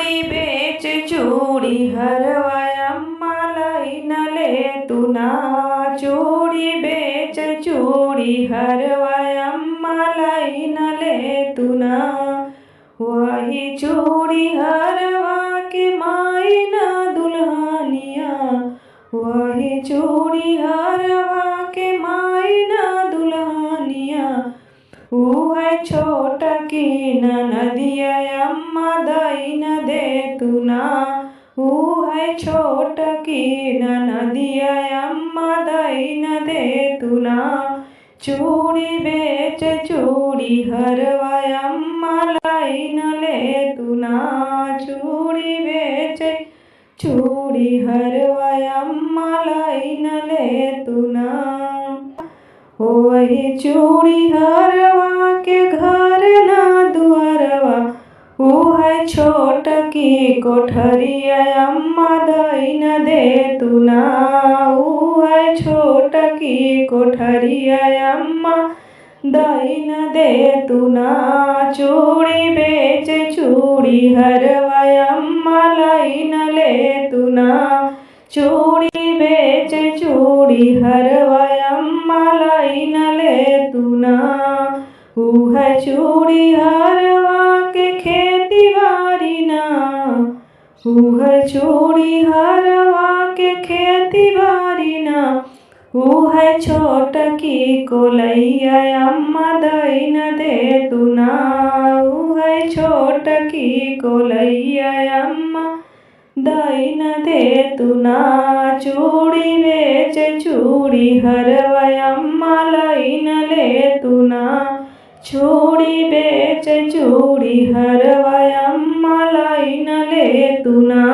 चूड़ी बेच चूड़ी हरवयम्मा लईन लेतुना। चूड़ी बेच चूड़ी हरवयम्मा लईन लेतुना। वही चूड़ी हरवा के माईन दुल्हनिया। वही चूड़ी हरवा के माईन दुल्हनिया। ऊ है छोट की ननदिया अम्मा दईन देतुना। ऊ है छोट की ननदिया अम्मा दईन देतुना। चूड़ी बेच चूड़ी हरवा अम्मा लईन लेतुना। चूड़ी बेच चूड़ी हरवा अम्मा लईन लेतुना। वही चूड़ी हरवा के घर ना दुअरवा। ऊ है छोट की कोठरिया अम्मा दईन देतुना। ऊ है छोट की कोठरिया अम्मा दईन देतुना। चूड़ी बेच चूड़ी हरवा अम्मा लईन लेतुना। चूड़ी बेच चूड़ी हरवा अम्मा लईन लेतुना। ऊ है चूड़ी हरवा के खेती बारी ना। ऊ है चूड़ी हरवा के खेती बारी ना। ऊ है छोट की कोलैया अम्मा दईन देतुना। ऊ है छोट की कोलैया अम्मा दईन देतुना। चूड़ी बेच चूड़ी हरवा अम्मा लईन लेतुना। चूड़ी बेच चूड़ी हरवा अम्मा लईन लेतुना।